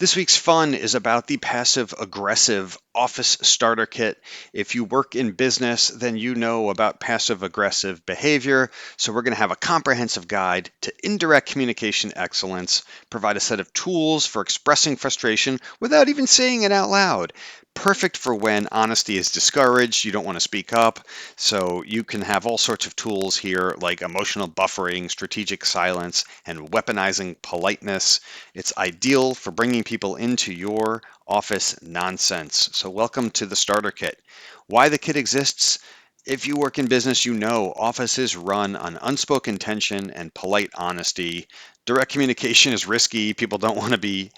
This week's fun is about the passive aggressive office starter kit. If you work in business, then you know about passive aggressive behavior. So, we're going to have a comprehensive guide to indirect communication excellence, provide a set of tools for expressing frustration without even saying it out loud. Perfect for when honesty is discouraged, you don't want to speak up. So, you can have all sorts of tools here like emotional buffering, strategic silence, and weaponizing politeness. It's ideal for bringing people into your office nonsense. So, welcome to the starter kit. Why the kit exists? If you work in business, you know offices run on unspoken tension and polite honesty. Direct communication is risky. People don't want to be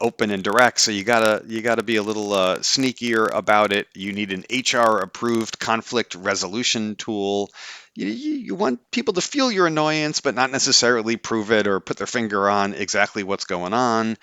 open and direct, so you gotta be a little sneakier about it. You need an HR approved conflict resolution tool. You want people to feel your annoyance, but not necessarily prove it or put their finger on exactly what's going on.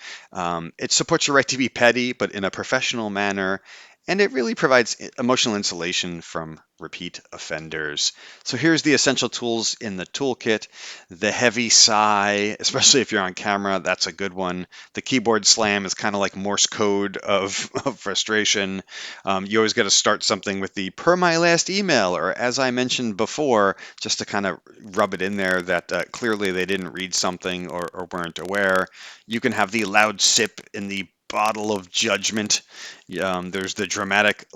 It supports your right to be petty, but in a professional manner. And it really provides emotional insulation from repeat offenders. So here's the essential tools in the toolkit. The heavy sigh, especially if you're on camera, that's a good one. The keyboard slam is kind of like Morse code of frustration. You always got to start something with the per my last email, or as I mentioned before, just to kind of rub it in there that clearly they didn't read something or weren't aware. You can have the loud sip in the bottle of judgment. There's the dramatic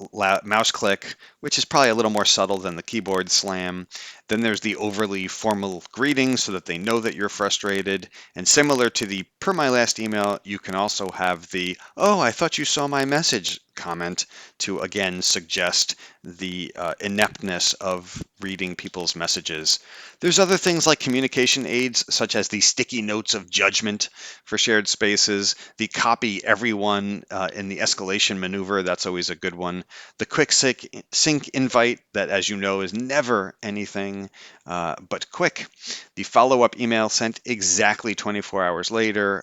mouse click, which is probably a little more subtle than the keyboard slam. Then there's the overly formal greeting so that they know that you're frustrated. And similar to the per my last email, you can also have the, oh, I thought you saw my message comment to again suggest the ineptness of reading people's messages. There's other things like communication aids, such as the sticky notes of judgment for shared spaces, the copy everyone in the escalation maneuver, that's always a good one, the quick sync invite, that as you know is never anything but quick, the follow-up email sent exactly 24 hours later.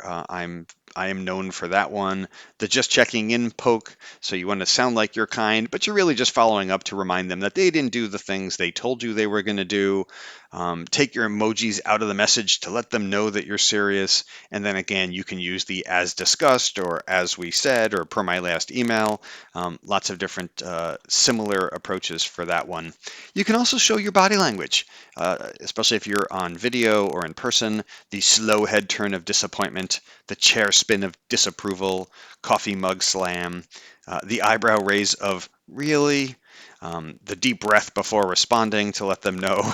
I am known for that one. The just checking in poke, so you want to sound like you're kind, but you're really just following up to remind them that they didn't do the things they told you they were going to do. Take your emojis out of the message to let them know that you're serious. And then again, you can use the as discussed or as we said or per my last email. Lots of different similar approaches for that one. You can also show your body language, especially if you're on video or in person. The slow head turn of disappointment, the chair spin of disapproval, coffee mug slam, the eyebrow raise of really, the deep breath before responding to let them know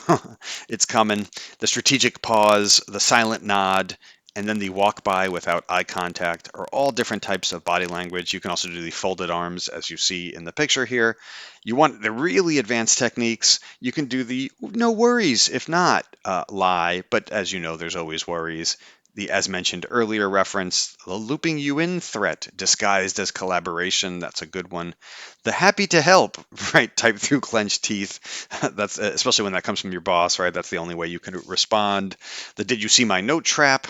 it's coming, the strategic pause, the silent nod, and then the walk by without eye contact are all different types of body language. You can also do the folded arms as you see in the picture here. You want the really advanced techniques, you can do the no worries if not lie, but as you know, there's always worries. The, as mentioned earlier, reference, the looping you in threat disguised as collaboration. That's a good one. The happy to help, right? Type through clenched teeth. That's especially when that comes from your boss, right? That's the only way you can respond. The did you see my note trap?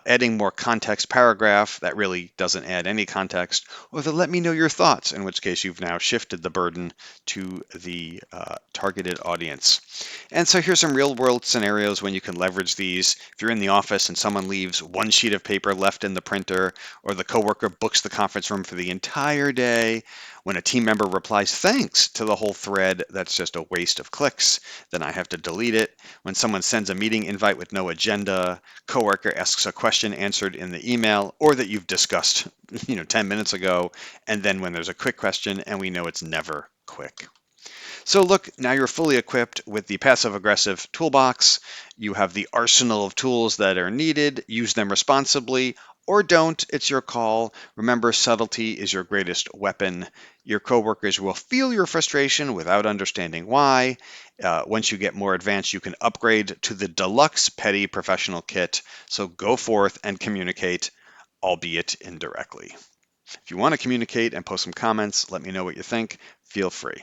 Adding more context paragraph that really doesn't add any context, or the let me know your thoughts, in which case you've now shifted the burden to the targeted audience. And so here's some real world scenarios when you can leverage these. If you're in the office and someone leaves one sheet of paper left in the printer, or the coworker books the conference room for the entire day, when a team member replies thanks to the whole thread, that's just a waste of clicks. Then I have to delete it. When someone sends a meeting invite with no agenda, coworker asks a question answered in the email or that you've discussed 10 minutes ago, and then when there's a quick question and we know it's never quick. So look, now you're fully equipped with the passive aggressive toolbox. You have the arsenal of tools that are needed. Use them responsibly or don't. It's your call. Remember, subtlety is your greatest weapon. Your coworkers will feel your frustration without understanding why. Once you get more advanced, you can upgrade to the deluxe petty professional kit. So go forth and communicate, albeit indirectly. If you want to communicate and post some comments, let me know what you think. Feel free.